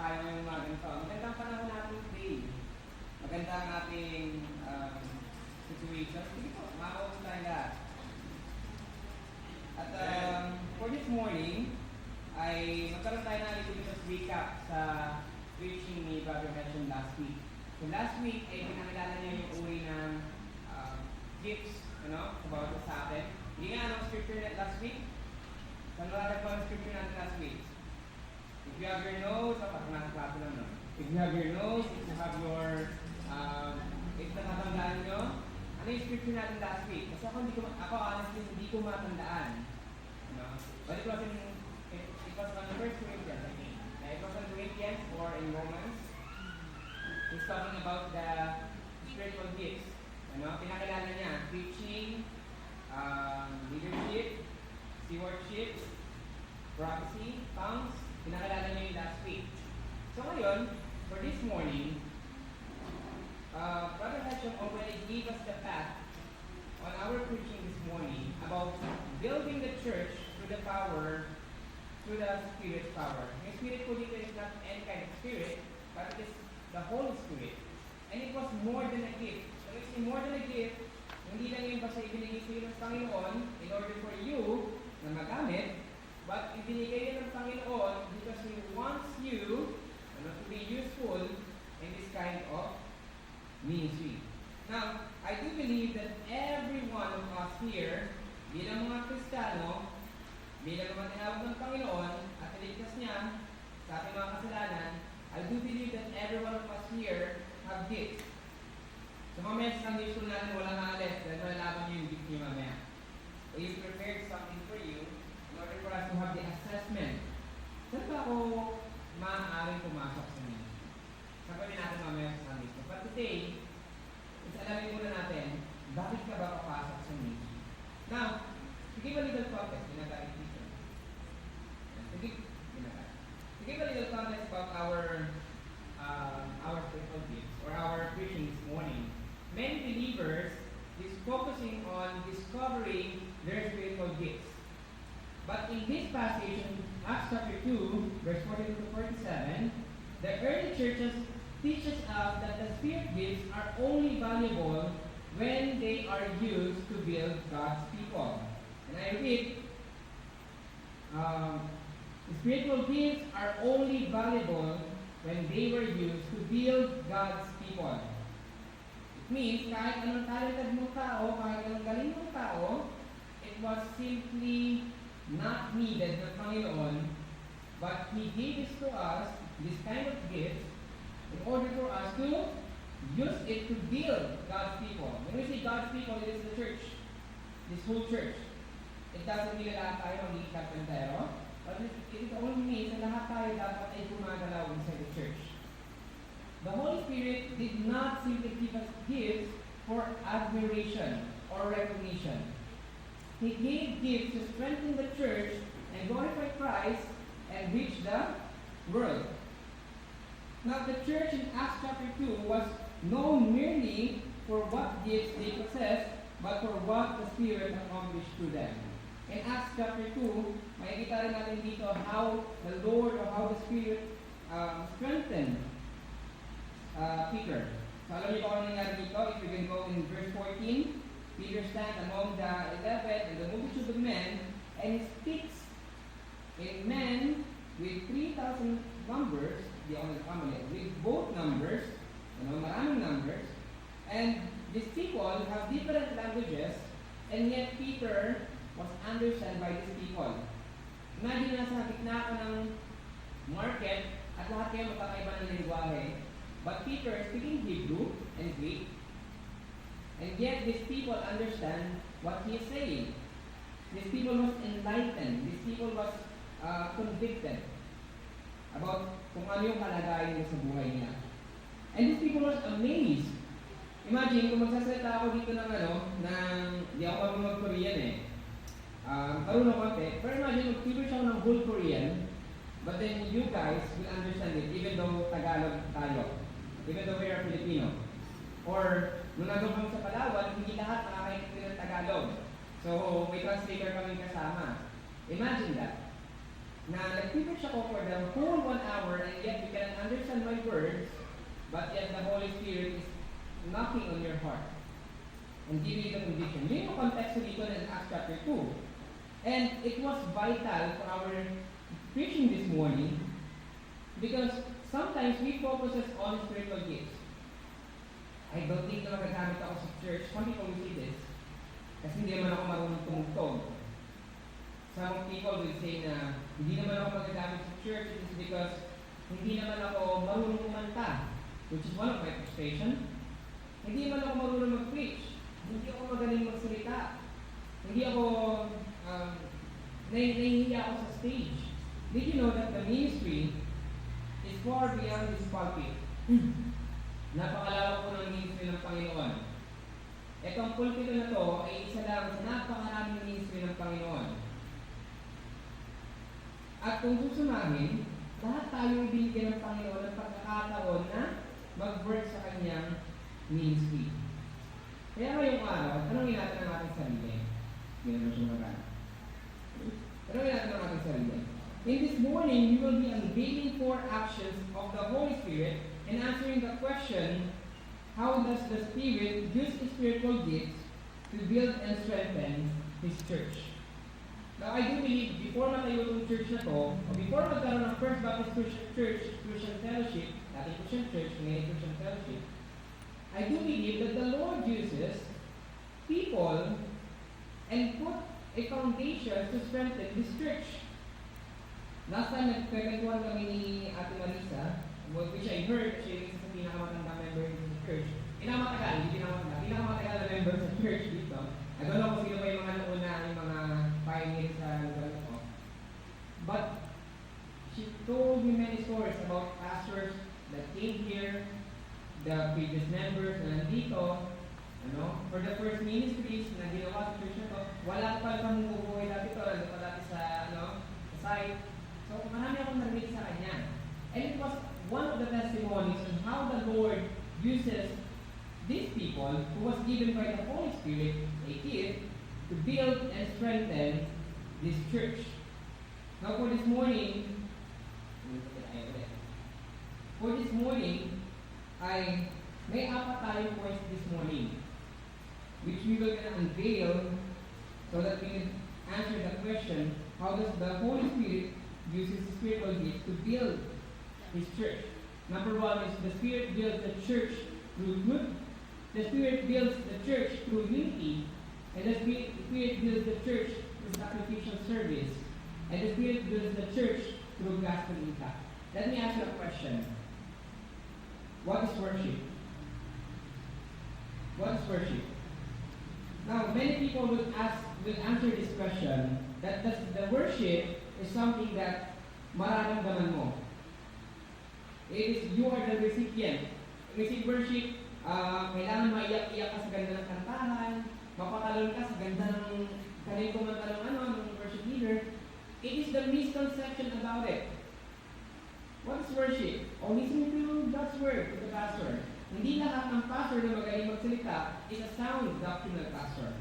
tayo ngayong umaga ito. Magandang panahon natin today. Maganda ang ating situation. Sige po, makakausap tayo lahat. At for this morning, ay magkaroon tayo ng little bit of recap sa preaching ni Brother Hesham last week. So last week, ay pinakilala niya yung uri ng gifts, about sa atin. Hindi nga anong scripture net last week? Saan wala po ang scripture natin last week? If you have your notes, dapat nasa klase lang, no? If you have your notes, if you have your, if natatandaan nyo, ano yung scripture natin last week? Kasi ako honestly, hindi ko matandaan. But it was on 1 Corinthians, I think. It was on Corinthians or in Romans. He's talking about the spiritual gifts. Pinakilala niya, preaching, leadership, stewardship, prophecy, tongues. Pinakilala niya yung last week. So ngayon, for this morning, Brother Hesham already gave us the path on our preaching this morning about building the church through the power, through the Spirit's power. Yung Spirit po dito is not any kind of spirit, but it is the Holy Spirit. And it was more than a gift. So it's more than a gift, hindi lang yun basta ibinigay sa iyo ng Panginoon in order for you na magamit, but ibinigay yun ng Panginoon because He wants you to be useful in this kind of ministry. Now, I do believe that every one of us here, bilang mga Kristiyano, bilang mga tinawag ng Panginoon at niligtas niya sa ating mga kasalanan, I do believe that every one of us here have gifts. So mamaya sa Sunday school natin walang aalis dahil malalaman niyo yung gift niyo mamaya. We've prepared something for you in order for us to have the assessment. Saan ba ako maaaring pumasok sa inyo? Sagutin natin mamaya sa Sunday school. But today, alamin muna natin, bakit ka ba papasok sa ministry? Now, to give a little context, ginagalit dito. To give a little context about our spiritual gifts or our preaching this morning, many believers is focusing on discovering their spiritual gifts. But in this passage, in Acts chapter 2, verse 42 to 47, the early churches teaches us that the spirit gifts are only valuable when they are used to build God's people. And I repeat, the spiritual gifts are only valuable when they were used to build God's people. It means, kahit anong talented mong tao, kahit anong galing mong tao, it was simply not needed ng Panginoon, but He gave this to us, this kind of gift, in order for us to use it to build God's people. When we say God's people, it is the church. This whole church. It doesn't mean lahat tayo magiging karpentero, but it only means na lahat tayo dapat ay gumagalaw inside the church. The Holy Spirit did not simply give us gifts for admiration or recognition. He gave gifts to strengthen the church and glorify Christ and reach the world. Now, the church in Acts chapter 2 was known merely for what gifts they possessed, but for what the Spirit accomplished through them. In Acts chapter 2, makikita rin natin dito how the Lord or how the Spirit strengthened Peter. So, alam niyo ba kung nangyari dito? If you can go in verse 14, Peter stands among the 11 and the multitude of men, and he speaks in men with 3,000 numbers, with both numbers, maraming numbers, and these people have different languages, and yet Peter was understood by these people. Imagine na sa gitna ka ng market at lahat kayo magkakaiba ng lingwahe, but Peter is speaking Hebrew and Greek, and yet these people understand what he is saying. These people was enlightened. These people was convicted about kung ano yung kalagayan niya sa buhay niya. And these people was amazed. Imagine, kung magsasalita ako dito ng di ako marunong mag-Korean marunong konti, pero imagine, mag-tutor siya ng whole Korean, but then you guys will understand it, even though Tagalog tayo, even though we are Filipino. Or, nung nandun kami sa Palawan, hindi lahat nakakaintindi ng Tagalog. So, may translator kami kasama. Imagine that. Na nag-preach ako for the whole 1 hour and yet you cannot understand my words, but yet the Holy Spirit is knocking on your heart and giving you the conviction. Yun yung context dito in Acts chapter 2. And it was vital for our preaching this morning because sometimes we focus on spiritual gifts. I don't think na magagamit ako sa church. Some people will see this. Kasi hindi naman ako marunong tumugtog. Some people will say na hindi naman ako magagamit sa church. It is because hindi naman ako marunong kumanta, which is one of my frustration. Hindi naman ako marunong mag-preach. Hindi ako magaling magsalita. Hindi ako, nahihiya ako sa stage. Did you know that the ministry is far beyond this pulpit? Napakalawak po ng ministry ng Panginoon. Itong pulpito na to ay isa lang sa napakaraming ministry ng Panginoon. At kung susumahin, lahat tayo binigyan ng Panginoon ng pagkakataon na mag-work sa kanyang ministry. Kaya ngayong araw, tanongin natin ang ating sarili. Ganun siya magana. Tanongin natin ang ating sarili. In this morning, we will be unveiling 4 actions of the Holy Spirit and answering the question, how does the Spirit use His spiritual gifts to build and strengthen His church? Now, I do believe, before matayo itong church na to, o before magkaroon ng First Baptist Christian Fellowship, dating Christian Church, ngayon Christian Fellowship, I do believe that the Lord uses people and put a foundation to strengthen this church. Last time, nagkwentuhan kami ni Ate Marisa, which I heard, siya yung isa sa pinakamatanda member ng church. Pinakamatagal na member sa church dito. I don't know kung sino ba yung mga nauna, yung mga pioneers sa lugar ko. But she told me many stories about pastors that came here, the previous members na nandito, for the first ministries na ginawa sa church na to, wala pa lang bubuhay dati to, nandito pa dati sa site. So, marami akong narinig sa kanya. And it was one of the testimonies on how the Lord uses these people who was given by the Holy Spirit a gift to build and strengthen this church. Now for this morning, I may apat tayong points this morning, which we will unveil so that we can answer the question, how does the Holy Spirit use His spiritual gifts to build His church? Number 1 is the Spirit builds the church through truth. The Spirit builds the church through unity, and the Spirit builds the church through sacrificial service, and the Spirit builds the church through gospel impact. Let me ask you a question. What is worship? What is worship? Now, many people will answer this question that the worship is something that mararamdaman mo. It is, you are the recipient. Receive worship, kailangan maiyak-iyak ka sa ganda ng kantahan, mapatalon ka sa ganda ng kaling kumanta ng worship leader. It is the misconception about it. What is worship? O listening to God's word to the pastor. Hindi lahat ng pastor na magaling magsalita is a sound doctrinal pastor.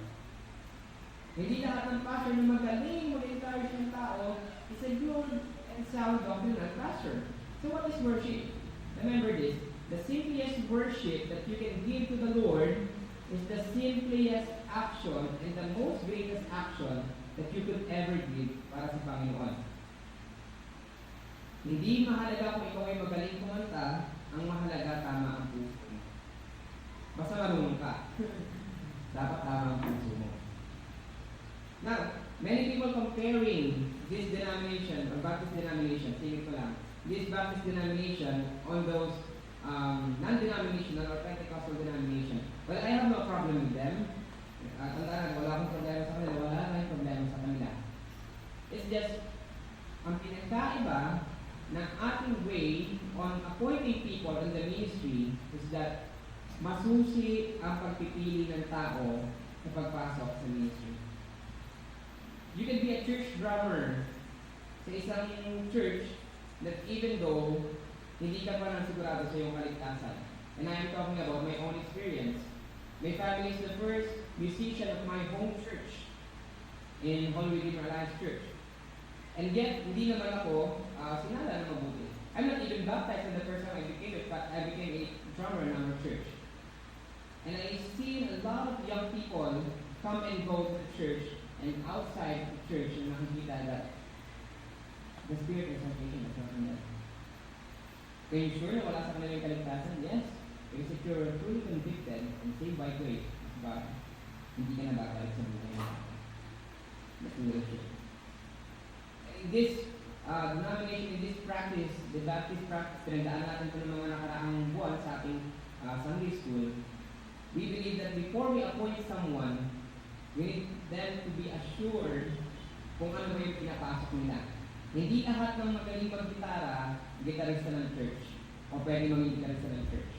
Hindi lahat ng pastor na magaling mag-encourage ng tao is a good and sound doctrinal pastor. So what is worship? Remember this. The simplest worship that you can give to the Lord is the simplest action and the most greatest action that you could ever give para sa Panginoon. Hindi mahalaga kung ikaw ay magaling kumanta, ang mahalaga tama ang puso mo. Basta marunong ka. Dapat tama ang puso mo. Now, many people comparing this denomination, or Baptist denomination, sige ko lang, this Baptist denomination on those non-denominational or Pentecostal denomination. Well, I have no problem with them. Tandaan, wala akong problema sa kanila, wala akong problema sa kanila. It's just, ang pinagkaiba ng ating way on appointing people in the ministry is that masusi ang pagpipili ng tao sa pagpasok sa ministry. You can be a church drummer sa isang church that even though hindi ka pa nang sigurado sa iyong kaligtasan. And I am talking about my own experience. My family is the first musician of my home church in Holy Redeemer Alliance Church. And yet, hindi naman ako sinala na mabuti. I'm not even baptized in the first time I became it, but I became a drummer in our church. And I see a lot of young people come and go to the church, and outside the church, and nakikita that the spirit of salvation is not in them. Are you sure na wala sa kanila yung kaligtasan? Yes. Because if you're truly convicted and saved by grace of God, hindi ka na babalik sa buhay mo. That's the church. In this denomination, in this practice, the Baptist practice, pinagdaan natin ito ng mga nakaraang buwan sa ating Sunday school, we believe that before we appoint someone, we need them to be assured kung ano ba yung pinapasok nila. Hindi lahat ng magaling mag-gitara, gitarista ng church, o pwede maging gitarista ng church.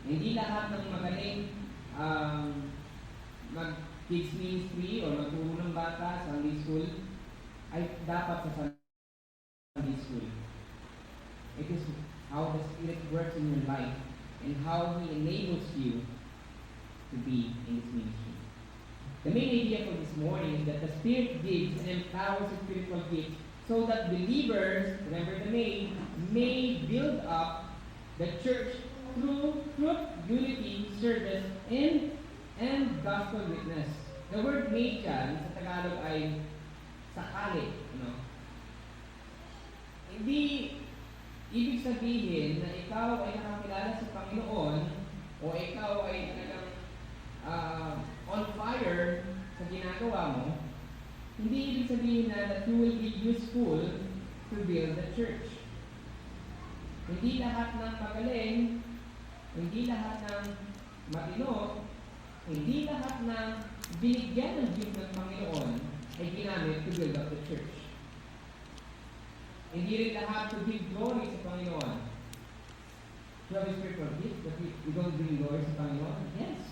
Hindi lahat ng magaling mag-kids ministry o magturo ng bata sa Sunday school ay dapat sa Sunday school. It is how the Spirit works in your life and how He enables you to be in this ministry. The main idea for this morning is that the Spirit gives and empowers the spiritual gifts so that believers, remember the name, may build up the church through truth, unity, service, and gospel witness. The word "may" dyan sa Tagalog ay sakali. Hindi ibig sabihin na ikaw ay nakakilala sa Panginoon o ikaw ay talagang on fire sa ginagawa mo. Hindi ibig sabihin na that you will be useful to build the church. Hindi lahat ng magaling, hindi lahat ng matino, hindi lahat ng binigyan ng gift ng Panginoon ay ginamit to build up the church. Hindi rin lahat to give glory sa Panginoon. You have a spiritual gift, but you don't bring glory sa Panginoon? Yes.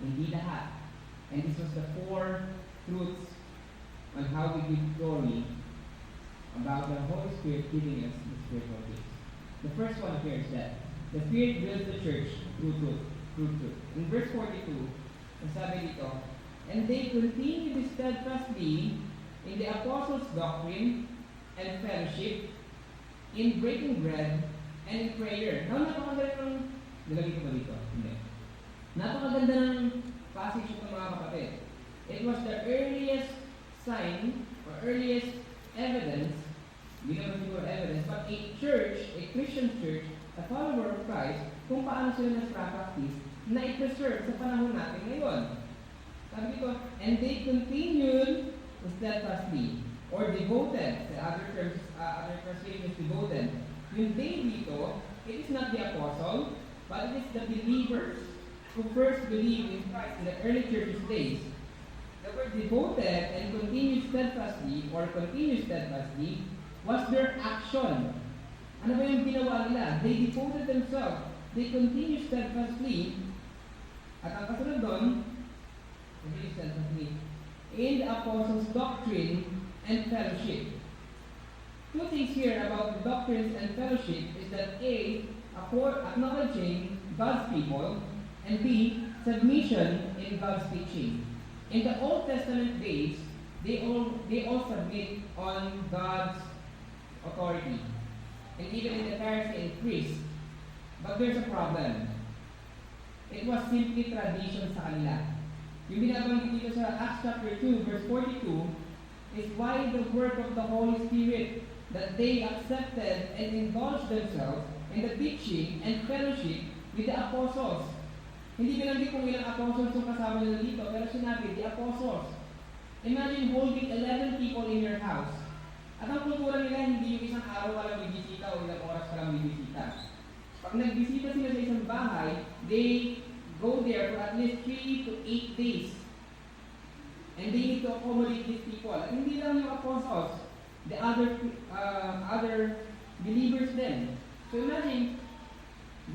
Hindi lahat. And this was the 4 truths on how we give glory about the Holy Spirit giving us the spiritual gifts. The first one here is that the Spirit builds the church through truth. In verse 42, sabi dito, and they continue steadfastly in the apostles' doctrine and fellowship, in breaking bread, and in prayer. Now, napakaganda ng... Nilagay ko ba dito? Hindi. Napakaganda ng passage ito, mga kapatid. It was the earliest sign, or earliest evidence, hindi naman siguro evidence, but a church, a Christian church, a follower of Christ, kung paano sila nag-practice, na i-preserve sa panahon natin ngayon. Sabi dito, and they continued steadfastly, or devoted, the other terms, other translation is devoted. Yung they dito, it is not the apostle, but it is the believers who first believed in Christ in the early church's days. The word devoted and continued steadfastly, or continued steadfastly, was their action. Ano ba yung ginawa nila? They devoted themselves. They continued steadfastly. At ang kasunod doon, continued steadfastly, in the apostles' doctrine and fellowship. 2 things here about the doctrines and fellowship is that A, acknowledging God's people, and B, submission in God's teaching. In the Old Testament days, they all submit on God's authority, and even in the Pharisee and priest. But there's a problem. It was simply tradition sa kanila. Yung binabanggit dito sa Acts chapter 2, verse 42, is why the work of the Holy Spirit, that they accepted and indulged themselves in the teaching and fellowship with the apostles. Hindi binanggit kung ilang apostles yung kasama nila dito, pero sinabi, the apostles. Imagine holding 11 people in your house. At ang kultura nila, hindi yung isang araw ka lang bibisita o ilang oras ka lang bibisita. Pag nagbisita sila sa isang bahay, they go there for at least 3 to 8 days. And they need to accommodate these people. At hindi lang yung apostles, the other believers then. So imagine,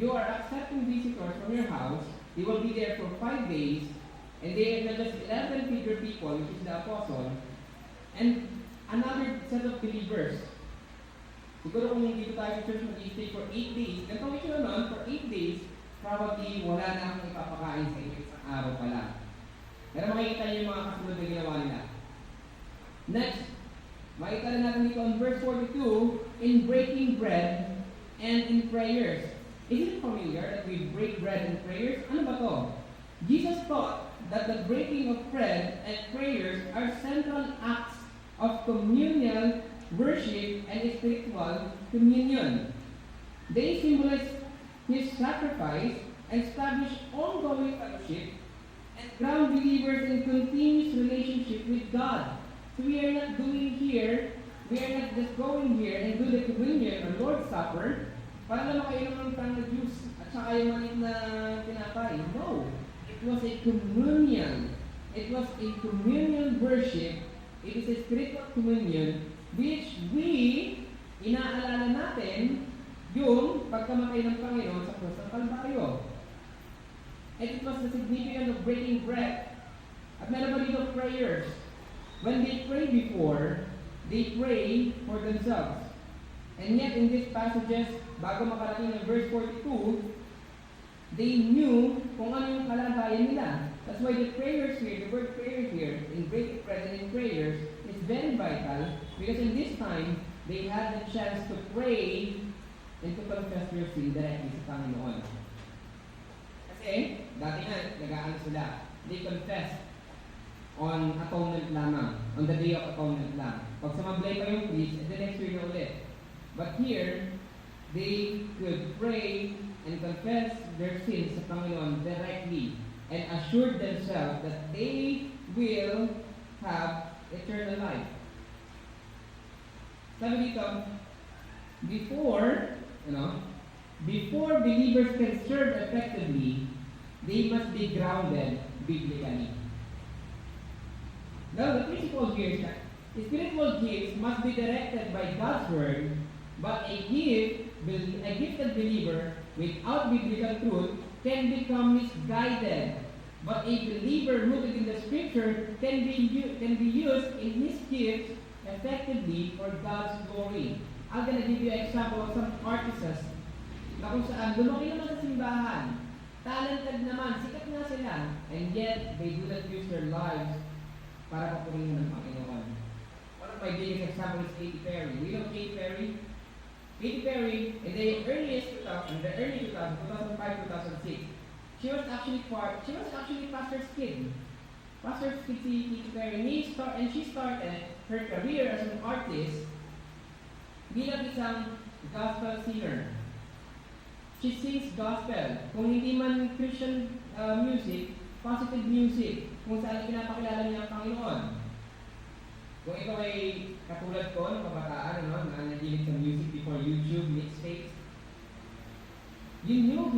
you are accepting visitors from your house, they will be there for 5 days, and they are just 11 figure people, which is the apostle, and another set of believers. Siguro kung dito tayo sa church mag-stay for 8 days, ganito ko siya noon, for 8 days, probably wala na akong ipapakain sa inyo isang araw pa lang. Pero makikita niyo yung mga kasunod na ginawa nila. Next, Makita rin natin dito on verse 42, in breaking bread and in prayers. Is it familiar that we break bread and prayers? Ano ba to? Jesus taught that the breaking of bread and prayers are central acts of communal worship and spiritual communion. They symbolize His sacrifice and establish ongoing fellowship and ground believers in continuous relationship with God. So we are not just going here and do the communion or Lord's Supper para lang makainom ng tang na juice at saka yung maliit na tinapay. No. It was a communion. It was a communion worship. It is a spiritual communion which inaalala natin yung pagkamatay ng Panginoon sa krus ng Kalbaryo. And it was the significance of breaking bread. At meron pa dito prayers. When they pray before, they pray for themselves. And yet in these passages, bago makarating ng verse 42, they knew kung ano yung kalagayan nila. That's why the prayers here, the word prayer here, in breaking bread and in prayers, is very vital because in this time, they had the chance to pray and to confess their sin directly sa Panginoon. Kasi, dati nga, nag-aano sila. They confessed on atonement lamang, on the day of atonement lang. Pag sumablay pa yung priest, and the next year na ulit. But here, they could pray and confess their sins sa Panginoon directly and assure themselves that they will have eternal life. Sabi dito, before believers can serve effectively, they must be grounded biblically. Now, the principle here is that spiritual gifts must be directed by God's word, but a gifted believer without biblical truth can become misguided. But a believer rooted in the Scripture can be used in his gifts effectively for God's glory. I'm going to give you an example of some artists na kung saan lumaki naman sa simbahan, talented naman, sikat nga sila, and yet they do not use their lives para papurihin ng Panginoon. One of my biggest examples is Katy Perry. We know Katy Perry? Katy Perry, in the early 2000, 2005, 2006, she was actually Pastor's kid. Pastor's kid si Katy Perry. And she started her career as an artist bilang isang gospel singer. She sings gospel. Kung hindi man Christian music, positive music, kung saan pinapakilala niya ang Panginoon. Kung ikaw ay katulad ko ng kabataan, na nagilig sa music before YouTube, mixtapes, you knew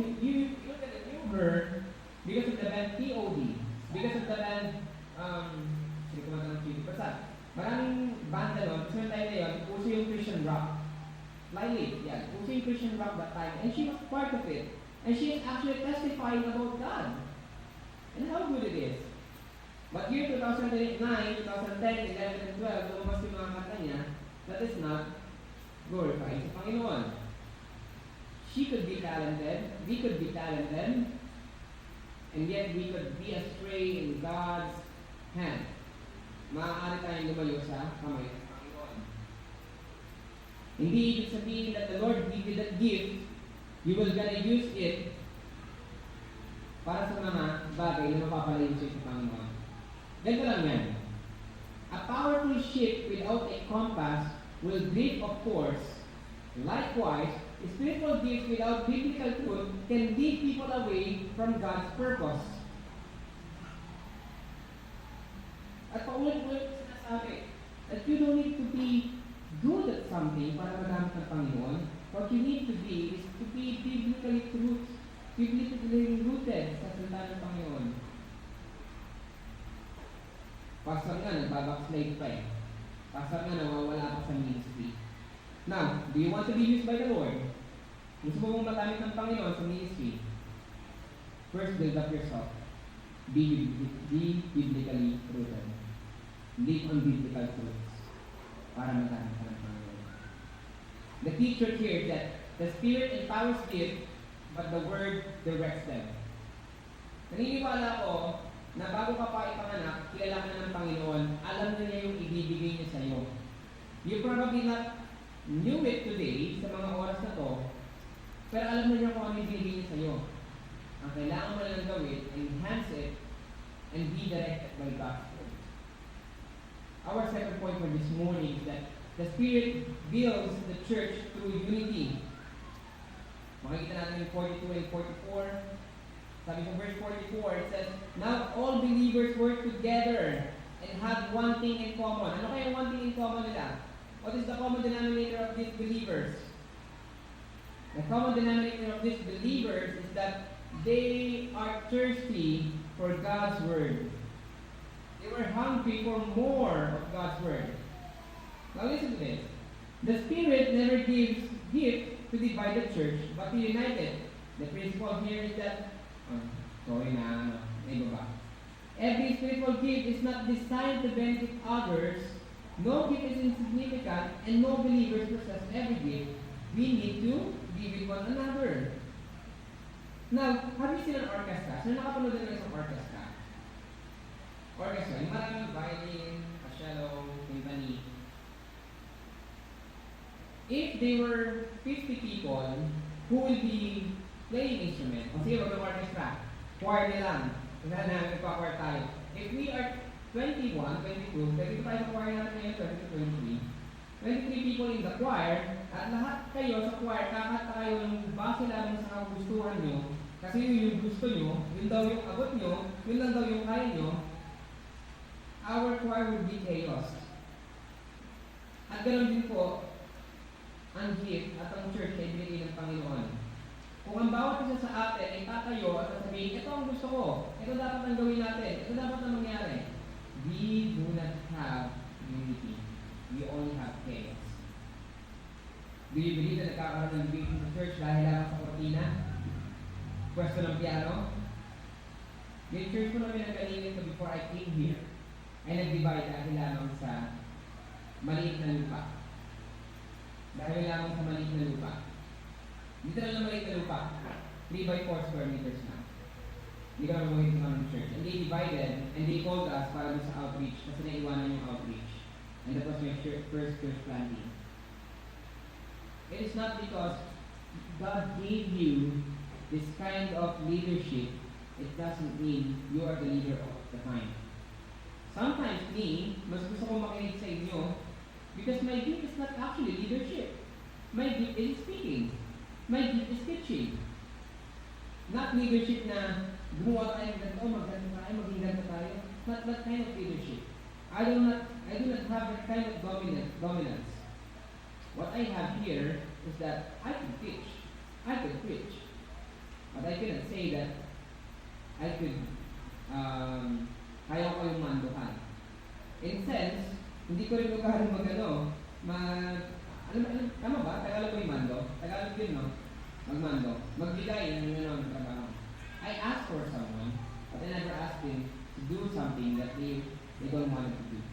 her because of the band POD, because of the band, hindi ko matang Chili. Basta, maraming banda nun, kasi tayo na yun, uso yung Christian rock. Lively, yeah, uso yung Christian rock that time, and she was part of it. And she is actually testifying about God. And how good it is. But year 2009, 2010, 11, and 12, lumabas yung mga kanta niya, that is not glorified sa Panginoon. She could be talented, we could be talented, and yet we could be astray in God's hand. Maaari tayong lumayo sa kamay ng Panginoon. Hindi ibig sabihin that the Lord give you that gift, you will gonna use it para sa mga bagay na mapapalayo sa Panginoon. Ganito lang yan. A powerful ship without a compass will drift of course. Likewise, spiritual gifts without biblical truth can lead people away from God's purpose. At paulit-ulit sinasabi that you don't need to be good at something para magamit ng Panginoon. What you need to be is to be biblically rooted sa salita ng Panginoon. Pastor nga, nagbabackslide pa eh. Pastor nga, nawawala pa sa ministry. Now, do you want to be used by the Lord? Gusto mo mong magamit ng Panginoon sa ministry? First, build up yourself. Be biblically rooted. Live on biblical truths para magamit ka ng Panginoon. The teacher here that the Spirit empowers gift, but the Word directs them. Naniniwala ko na bago ka pa ipanganak, kilala ka na ng Panginoon, alam na niya yung ibibigay niya sa iyo. You probably not knew it today sa mga oras na to, pero alam mo niya kung ano yung binigay niya sa'yo. Ang kailangan mo lang gawin, enhance it, and be directed by God's word. Our second point for this morning is that the Spirit builds the church through unity. Makikita natin in 42 and 44. Sabi sa verse 44, it says, now all believers work together and have one thing in common. Ano kaya one thing in common nila? What is the common denominator of these believers? The common denominator of these believers is that they are thirsty for God's word. They were hungry for more of God's word. Now listen to this. The Spirit never gives gift to divide the church, but to unite it. The principle here is that every spiritual gift is not designed to benefit others. No gift is insignificant, and no believers possess every gift. We need to be with one another. Now, have you seen an orchestra? Sino nakapanood na ng isang orchestra? Orchestra, yung maraming violin, cello, timpani. If there were 50 people who will be playing instrument, o sige, wag ng orchestra, choir na lang. Kaya na, nagpa-choir tayo. If we are 21, 22, dito tayo sa choir natin ngayon, 22, 23 people in the choir, at lahat kayo sa choir, kakanta kayo ng base lamang sa kagustuhan nyo, kasi yun yung gusto nyo, yun daw yung abot nyo, yun lang daw yung kaya nyo, our choir will be chaos. At ganoon din po, ang gift at ang church ay binigay ng Panginoon. Kung ang bawat isa sa atin ay tatayo at sasabihin, ito ang gusto ko, ito dapat ang gawin natin, ito dapat ang mangyari, we do not have unity. We only have chaos. Do you believe na nagkakaroon ng division sa church dahil lang sa kortina? Pwesto ng piano? Yung church ko namin nagkalingin ko before I came here ay nag-divide dahil lamang sa maliit na lupa. Dahil lamang sa maliit na lupa. Literal na maliit na lupa. 3 by 4 square meters na. Hindi ka naman buhay ng church. And they divided and they called us para sa outreach kasi naiwanan yung outreach. And that was my first church planting. It is not because God gave you this kind of leadership, it doesn't mean you are the leader of the time. Sometimes me, mas gusto ko makinig sa inyo because my gift is not actually leadership. My gift is speaking. My gift is teaching. Not leadership na gumawa tayo ng ganito, maganda tayo, maging ganda tayo. Not that kind of leadership. I do not have that kind of dominance. What I have here is that I can teach. I can preach. But I cannot say that I could kaya ko yung manduhan. In sense, hindi ko rin lugahan tama ba? Tagalog ko yung mando? Tagalog din, no? Magmando. Magbigay ng trabaho. I asked for someone, but I never asked him to do something that they don't want to do.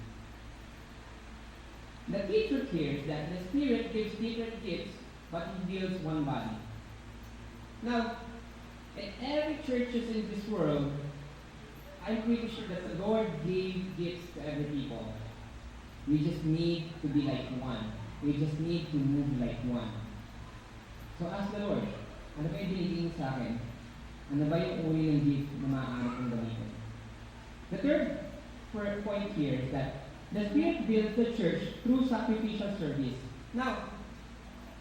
The key truth here is that the Spirit gives different gifts, but He builds one body. Now, in every churches in this world, I'm pretty sure that the Lord gave gifts to every people. We just need to be like one. We just need to move like one. So ask the Lord, ano ba yung binigay sa akin? Ano ba yung uri ng gift na maaari kong gamitin? The third point here is that the Spirit builds the church through sacrificial service. Now,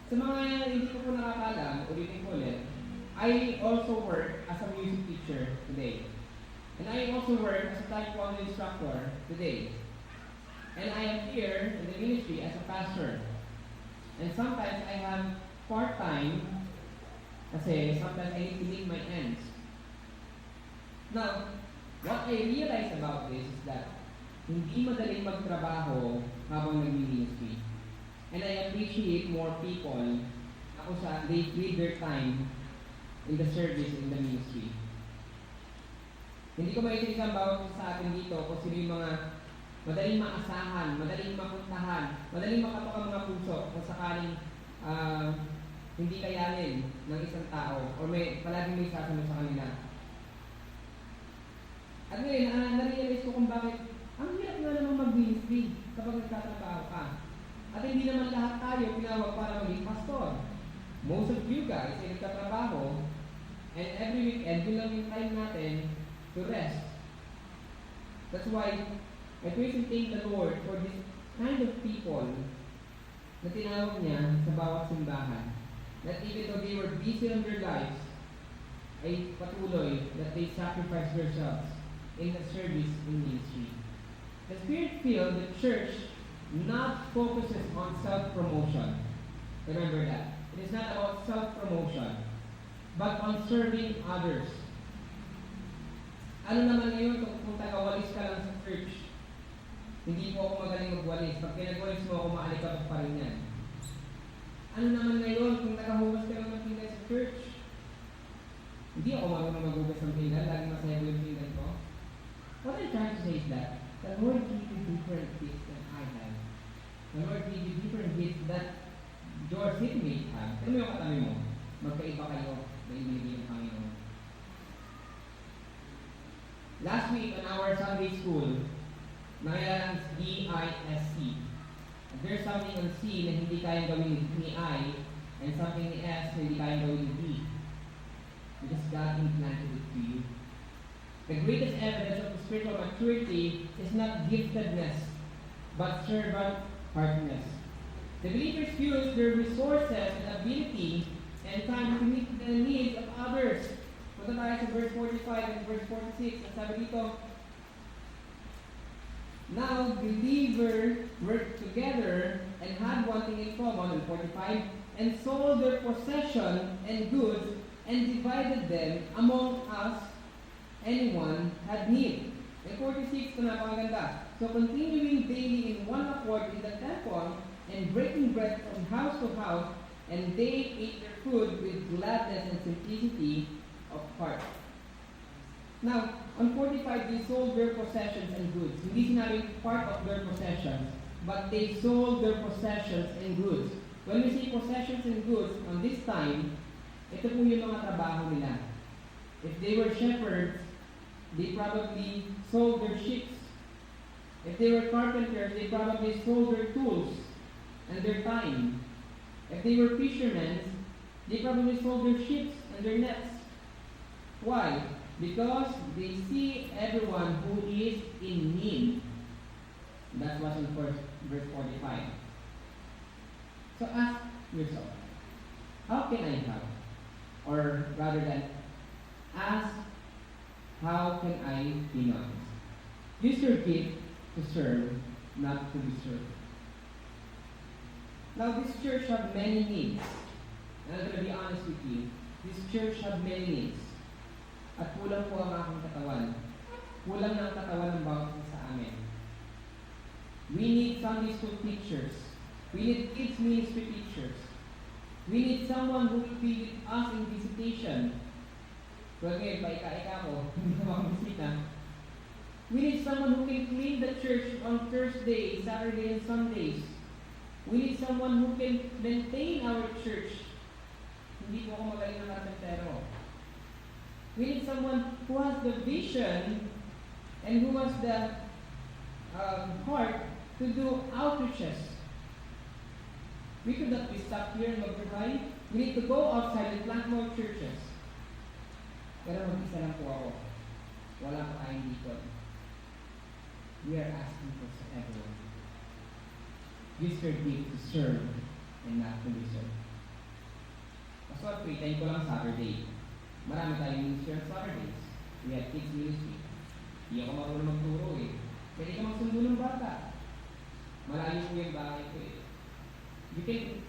sa mga hindi ko po nakakalam, ulitin ko ulit, I also work as a music teacher today. And I also work as a taekwondo instructor today. And I am here in the ministry as a pastor. And sometimes I have part-time kasi sometimes I need to meet my ends. Now, what I realize about this is that hindi madaling magtrabaho habang nag-ministry. And I appreciate more people they give their time in the service in the ministry. Hindi ko maiisip bawat sa atin dito kung sino yung mga madaling maasahan, madaling mapuntahan, madaling makatok ang mga puso kung sakaling hindi kayanin ng isang tao o palaging may sasabi sa kanila. At ngayon, na-realize ko kung bakit ang hirap nga namang mag-ministry kapag nagtatrabaho ka. At hindi naman lahat tayo pinawag para maging pastor. Most of you guys ay nagtatrabaho, and every weekend, yun lang yung time natin to rest. That's why I praise and thank the Lord for this kind of people na tinawag niya sa bawat simbahan. That even though they were busy in their lives, ay patuloy that they sacrifice themselves in the service in ministry. The Spirit-filled church not focuses on self-promotion. Remember that. It is not about self-promotion, but on serving others. Ano naman ngayon kung tagawalis ka lang sa church? Hindi po ako magaling magwalis. Pag pinagwalis mo ako, maalikabok pa rin yan. Ano naman ngayon kung nakahugas ka lang ng pinggan sa church? Hindi ako marunong maghugas ng pinggan, laging masaya ko yung pinggan ko. What I'm trying to say is that the Lord gave you different gifts than I have. The Lord gave you different gifts that your seatmate have. Ano yung katabi mo? Magkaiba kayo na ibigay ng Panginoon. Last week on our Sunday school, nakilala ng DISC. There's something on C na hindi kayang gawin ni I, and something ni S na hindi kayang gawin ni D. Because God implanted it to you. The greatest evidence of spiritual maturity is not giftedness, but servant-heartedness. The believers use their resources and ability and time to meet the needs of others. Punta tayo sa verse 45 and verse 46. Ang sabi dito, now believers worked together and had one thing in common, in 45, and sold their possession and goods and divided them among us, anyone had need. And 46, ito napakaganda. So continuing daily in one accord in the temple, and breaking bread from house to house, and they ate their food with gladness and simplicity of heart. Now, on 45, they sold their possessions and goods. Hindi sinabing part of their possessions, but they sold their possessions and goods. When we say possessions and goods, on this time, ito po yung mga trabaho nila. If they were shepherds, they probably sold their sheep. If they were carpenters, they probably sold their tools and their time. If they were fishermen, they probably sold their ships and their nets. Why? Because they see everyone who is in need. That was in verse 45. So ask yourself, how can I help? Or rather than ask, how can I be nice? Use your gift to serve, not to be served. Now, this church have many needs. And I'm going to be honest with you. This church have many needs. At kulang po ang aking katawan. Kulang na ang katawan ng bawat isa sa amin. We need Sunday school teachers. We need kids ministry teachers. We need someone who will be with us in visitation. Well, ngayon, paika-ika ko. Hindi ko makabisita. We need someone who can clean the church on Thursday, Saturday, and Sundays. We need someone who can maintain our church. Hindi po ako magaling na karpentero. We need someone who has the vision and who has the heart to do outreaches. We could not be stuck here in Magpapay. We need to go outside and plant more churches. Pero mag-isa lang po ako. Wala pa tayong dito. We are asking for everyone. Use your gift to serve and not to be served. Pastor, free time ko lang Saturday. Marami tayong ministry on Saturdays. We have kids ministry. Hindi ako marunong magturo eh. Pwede ka magsundo ng bata. Malayo po yung bahay ko eh. You can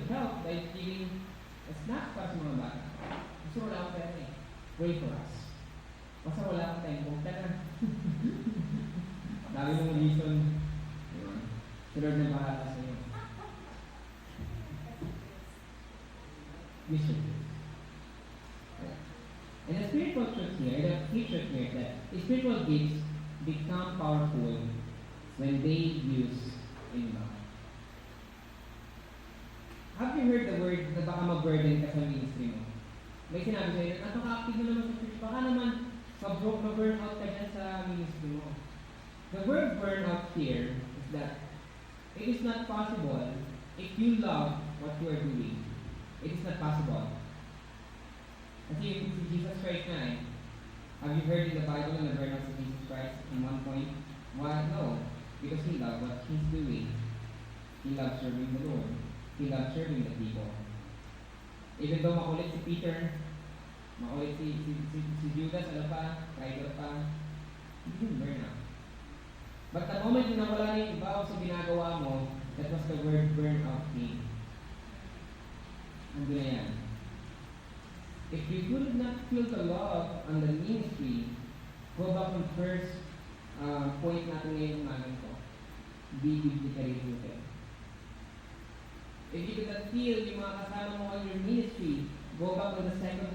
help by giving a snack para sa mga bata. Kasi wala akong pera eh. Pray for us. Basta wala akong time. Huwag ka na. Dami mong reason. Si Lord na bahala sa iyo. Mission. And the spiritual truth here, the teacher here, that spiritual gifts become powerful when they use in love. Have you heard the word na baka mag-burden ka sa ministry mo? May sinabi sa'yo, napaka-active mo naman sa church, baka naman mag-burn out ka dyan sa ministry mo. The word burn out here is that It is not possible if you love what you are doing. It is not possible. Kasi yung si Jesus Christ na eh. Have you heard in the Bible na nag-learn si Jesus Christ in one point? Why? No. Because he loved what he's doing. He loved serving the Lord. He loved serving the people. Even though makulit si Peter, makulit si Judas, ano pa, traitor pa, he didn't burn out. But the moment na nawala na yung iba sa ginagawa mo, that was the word burn out came. Ano na yan? If you could not feel the love on the ministry, go back on first point natin ngayon umaga ko. Be biblically rooted. If you could not feel yung mga kasama mo on your ministry, go back on the second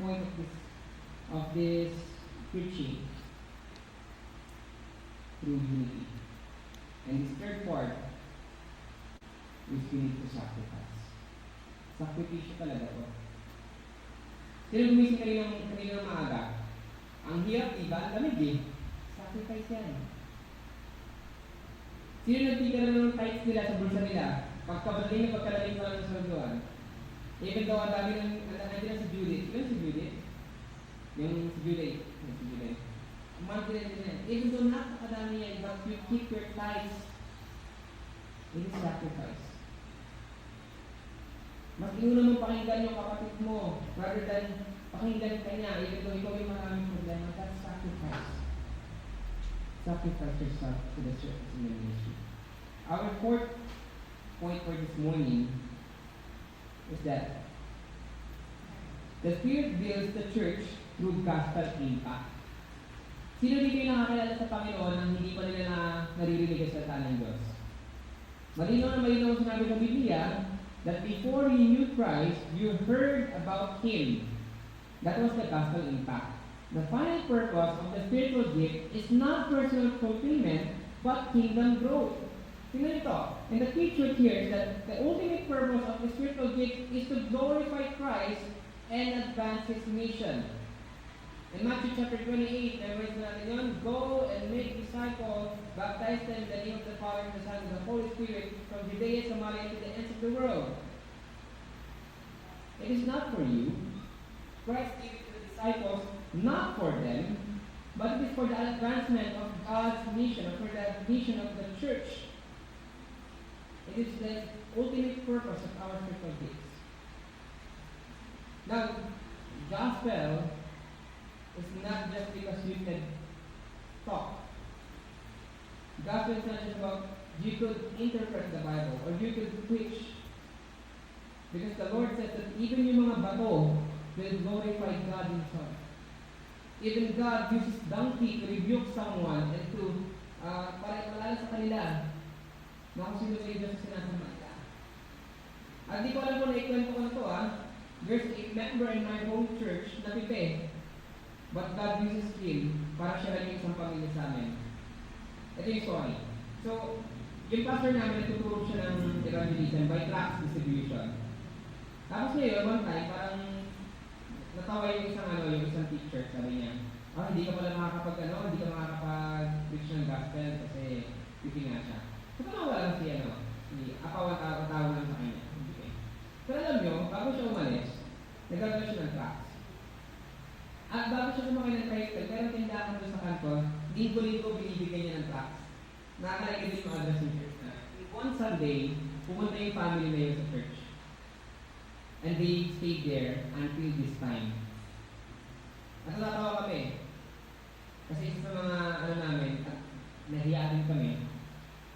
point of this preaching. Through unity. And this third part is you need to sacrifice. Sakripisyo talaga to. Sino gumising kaninang maaga? Ang hirap, diba? Ang lamig eh. Sacrifice yan. Sino nagtitira ng tights nila sa bulsa nila? Pagkabaling na pagkalaling pa lang sa sunduan. Even though ang dami ng nandiyan si Judith. Ilan si Judith? Yung si Judith. Even though napakadami yan, but you keep your tights, it is sacrifice. Mas inuna mong pakinggan yung kapatid mo rather than pakinggan ka niya, even though ikaw yung maraming problema. That's sacrifice. Sacrifice yourself to the service in the ministry. Our fourth point for this morning is that the Spirit builds the church through gospel impact. Sino dito yung nakakilala sa Panginoon nang hindi pa nila naririnig ang salita ng Diyos? Malinaw ang sinabi ng Biblia that before you knew Christ, you heard about Him. That was the gospel impact. The final purpose of the spiritual gift is not personal fulfillment, but kingdom growth. Tingnan ito. And the key truth here is that the ultimate purpose of the spiritual gift is to glorify Christ and advance His mission. In Matthew chapter 28, memorize natin yun, go and make disciples, baptize them in the name of the Father, and the Son, and the Holy Spirit, from Judea, Samaria, to the ends of the world. It is not for you. Christ gave it to the disciples, not for them, but it is for the advancement of God's mission, or for the mission of the church. It is the ultimate purpose of our spiritual gifts. Now, gospel is not just because you can talk. Gospel is not just about you could interpret the Bible or you could preach. Because the Lord says that even yung mga bato will glorify God Himself. Even God uses donkey to rebuke someone and to para malala sa kanila na kung sino sa Diyos sinasama nila. At di ko alam kung naikwento ko na ito there's a member in my home church na pipe. But God uses him para siya rin yung isang pamilya sa amin. Ito yung story. So, yung pastor namin nagtuturo siya ng evangelism by tracts distribution. Tapos ngayon, one time, parang natawa yung isang teacher, sabi niya, hindi ka pala hindi ka makakapag-preach ng gospel kasi pipi nga siya. So, wala lang si Apawan tawag lang sa kanya. Okay. Pero alam nyo, bago siya umalis, nagagawa siya ng tracts. At bago siya sumakay ng tricycle, pero tindahan doon sa kanto, linggo-linggo binibigyan niya ng tracts. Nakakalaga din yung address ng church na. One Sunday, pumunta yung family na yun sa church. And they stayed there until this time. At natatawa kami. Kasi isa sa mga namin, at nahiya din kami,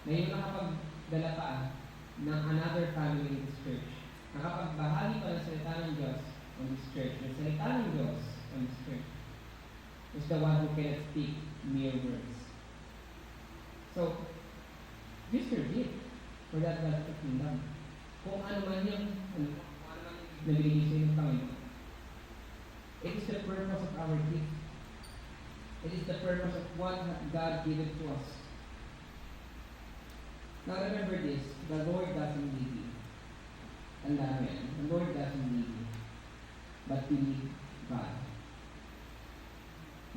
na yung nakapagdala pa ng another family in this church. Nakapagbahagi pa ng salita ng Diyos on this church. Ng salita ng Diyos on this church is the one who cannot speak mere words. So, use your gift for that gospel kingdom. Kung ano man yung nabigay sa'yo ng Panginoon. It is the purpose of our gift. It is the purpose of what God gave it to us. Now remember this, the Lord doesn't leave you. Tandaan mo yan. The Lord doesn't leave you. But you need God.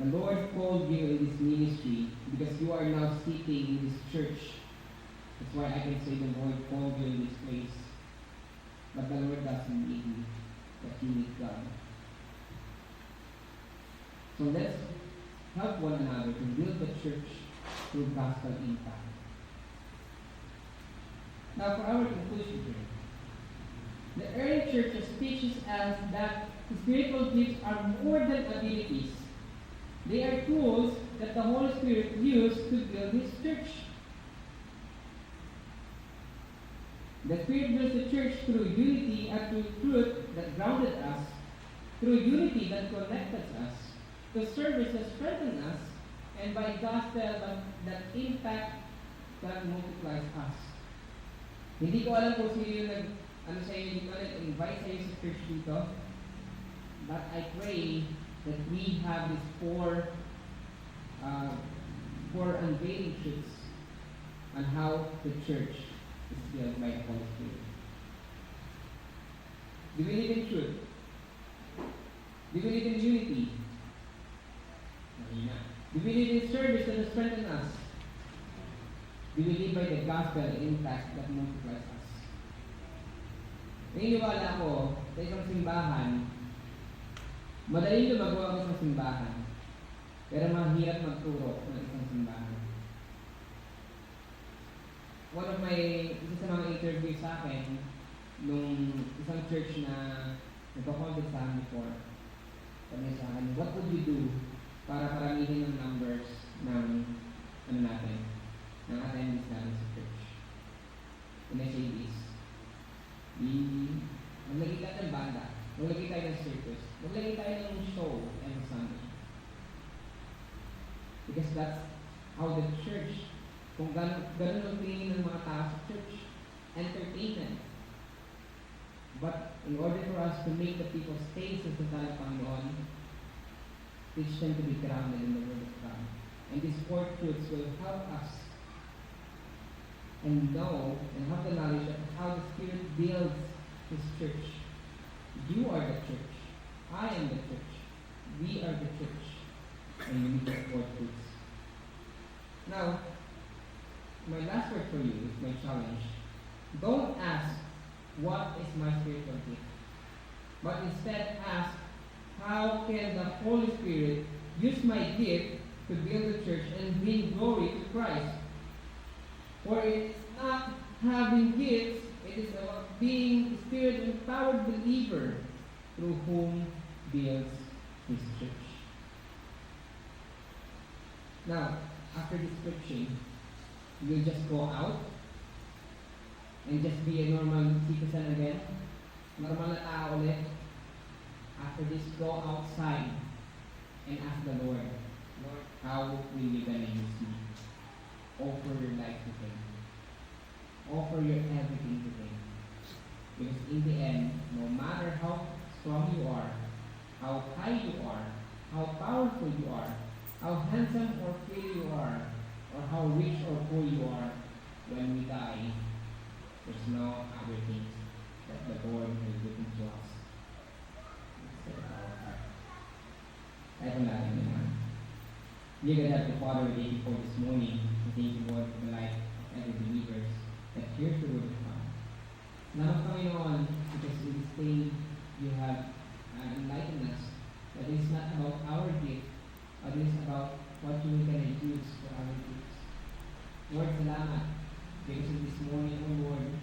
The Lord called you in this ministry because you are now sitting in this church That's why I can say the Lord called you in this place. But the Lord doesn't need you, but you need God. So let's help one another to build the church through gospel impact. Now for our conclusion here. The early churches teaches us that spiritual gifts are more than abilities. They are tools that the Holy Spirit used to build His church. The Spirit builds the church through unity and through truth that grounded us, through unity that connected us, the service that strengthened us, and by gospel that impact that multiplies us. Hindi ko alam kung sino yung hindi ko nag-invite sa'yo sa church dito, but I pray that we have these four unveiling truths on how the church is built by the Holy Spirit. Do we believe in truth? Do we believe in unity? Do we believe in service that will strengthen us? Do we live by the gospel impact that multiplies us? Naniniwala ko sa isang simbahan, madaling lumagawa ko sa simbahan, pero mahirap magturo ng isang simbahan. Isa sa mga interview sa akin, nung isang church na nagpa-contact sa akin before, sabi sa akin, what would you do para paramihin ang numbers ng natin, ng attendance natin sa church? And I say this, maglagay tayo ng banda, maglagay tayo ng circus, maglagay tayo ng show every Sunday. Because that's how the church, kung ganun ang tingin ng mga tao sa church, entertainment. But in order for us to make the people stay sa salita ng Panginoon, teach them to be grounded in the Word of God. And these four truths will help us and know and have the knowledge of how the Spirit builds His church. You are the church. I am the church. We are the church. And we need the four truths. Now, my last word for you is my challenge. Don't ask, what is my spiritual gift? But instead ask, how can the Holy Spirit use my gift to build the church and bring glory to Christ? For it is not having gifts, it is about being a Spirit-empowered believer through whom builds His church. Now, after this preaching, you'll just go out and just be a normal citizen again. Normal na tao ulit. After this, go outside and ask the Lord, Lord, how will you gonna use me? Offer your life to Him. Offer your everything to Him. Because in the end, no matter how strong you are, how high you are, how powerful you are, how handsome or pretty you are, or how rich or poor you are, when we die, there's no other things that the Lord will give to us. Instead of our heart. Tayo po natin naman. Dear God, Heavenly Father, we thank you for this morning. We thank you, Lord, for the life of every believers that hears the word of God. Salamat, Panginoon, because in this day you have enlightened us that it is not about our gift, but it is about what you can use for our gifts. Lord, salamat. Because in this morning, O Lord,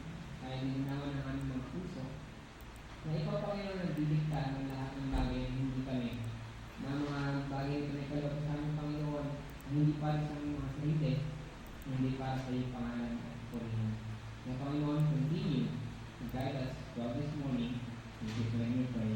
ay nilinawan ng aming mga puso na ikaw, Panginoon, nagdidikta ng lahat ng bagay na hindi kami. Na mga bagay na pinagkalap sa aming Panginoon na hindi para sa aming mga sarili, hindi para sa iyong pangalan at purihan. Kaya Panginoon, continue to guide us throughout this morning. In Jesus' name we pray.